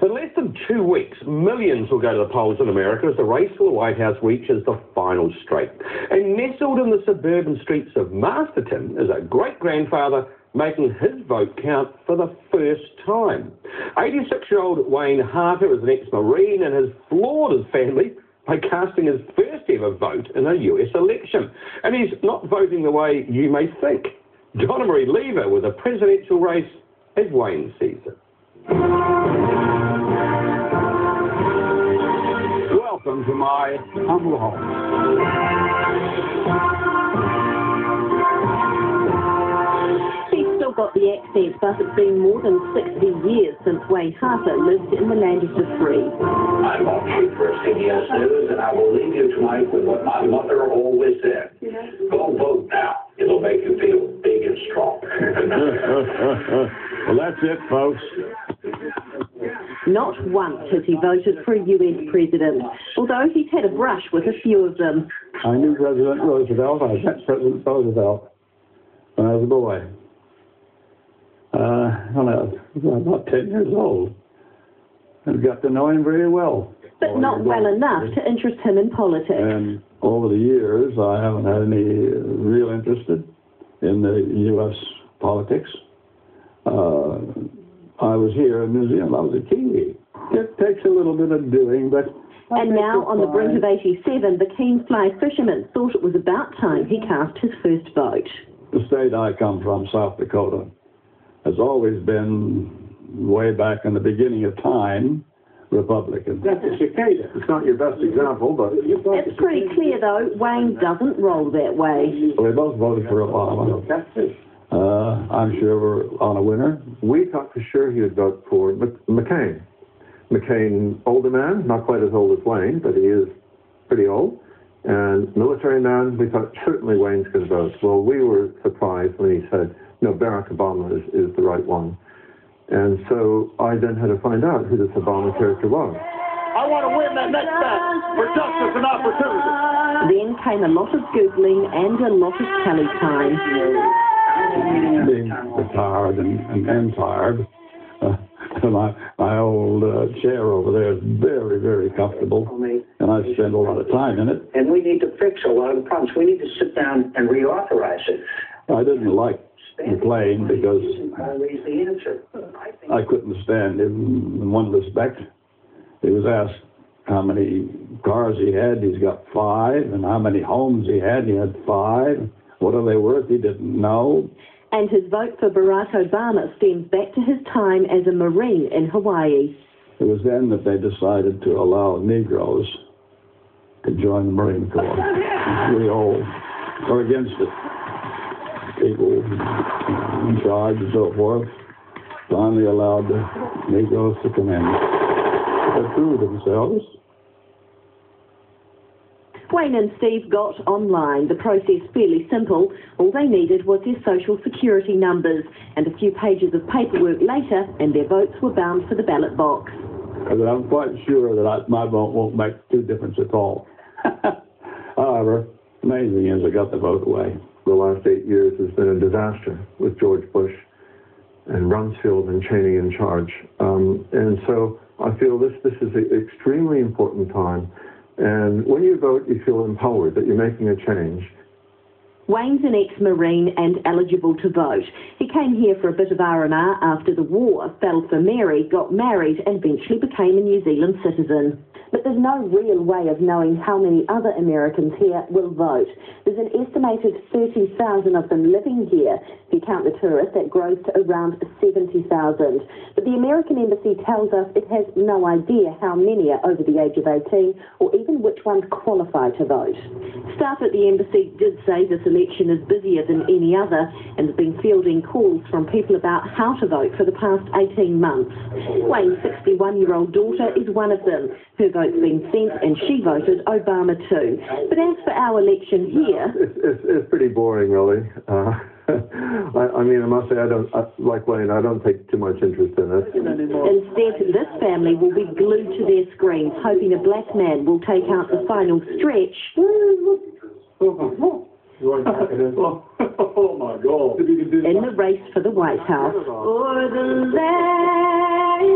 In less than 2 weeks, millions will go to the polls in America as the race for the White House reaches the final straight. And nestled in the suburban streets of Masterton is a great-grandfather making his vote count for the first time. 86-year-old Wayne Harter is an ex-Marine and has floored his family by casting his first ever vote in a US election. And he's not voting the way you may think. Donna Marie Lever with a presidential race as Wayne sees it. Welcome to my humble home. He's still got the accent, but it's been more than 60 years since Wayne Harter lived in the land of the free. I'm on for CBS News, and I will leave you tonight with what my mother always said. Go vote now. It'll make you feel big and strong. Well, that's it, folks. Not once has he voted for a US president, although he's had a brush with a few of them. I knew President Roosevelt. I met President Roosevelt when I was a boy. When I was about 10 years old. I got to know him very well. But not well enough to interest him in politics. And over the years, I haven't had any real interest in the U.S. politics. I was here in New Zealand. I was a Kiwi. It takes a little bit of doing, but... And now, on the brink of 87, the keen fly fisherman thought it was about time he cast his first vote. The state I come from, South Dakota, has always been, way back in the beginning of time, Republican. That's a cicada. It's not your best example, but... It's pretty clear, though, Wayne doesn't roll that way. We both voted for Obama. I'm sure we're on a winner. We thought for sure he would vote for McCain. McCain, older man, not quite as old as Wayne, but he is pretty old. And military man, we thought certainly Wayne's going to vote. Well, we were surprised when he said, no, Barack Obama is the right one. And so I then had to find out who this Obama character was. I want to win that next battle for justice and opportunity. Then came a lot of Googling and a lot of tally time. Being retired and tired, my old chair over there is very, very comfortable, and I spend a lot of time in it. And we need to fix a lot of the problems. We need to sit down and reauthorize it. I didn't like McCain because Always the answer. I couldn't stand him in one respect. He was asked how many cars he had. He's got 5. And how many homes he had. He had 5. What are they worth? He didn't know. And his vote for Barack Obama stems back to his time as a Marine in Hawaii. It was then that they decided to allow Negroes to join the Marine Corps. We all are against it. People in charge and so forth finally allowed the Negroes to come in. They proved themselves. Wayne and Steve got online. The process fairly simple. All they needed was their social security numbers, and a few pages of paperwork later, and their votes were bound for the ballot box. But I'm quite sure that my vote won't make too difference at all. However, the main thing is I got the vote away. The last 8 years has been a disaster with George Bush and Rumsfeld and Cheney in charge. And so I feel this is an extremely important time. And when you vote, you feel empowered that you're making a change. Wayne's an ex-Marine and eligible to vote. He came here for a bit of R&R after the war, fell for Mary, got married and eventually became a New Zealand citizen. But there's no real way of knowing how many other Americans here will vote. There's an estimated 30,000 of them living here. If you count the tourists, that grows to around 70,000. But the American Embassy tells us it has no idea how many are over the age of 18 or even which ones qualify to vote. Staff at the embassy did say this election is busier than any other and has been fielding calls from people about how to vote for the past 18 months. Wayne's 61-year-old daughter is one of them. Her vote's been sent and she voted Obama too. But as for our election here... It's pretty boring, really. I mean, I must say, like Wayne, I don't take too much interest in it. Instead, this family will be glued to their screens, hoping a black man will take out the final stretch. Oh my God. In the race for the White House. Or the land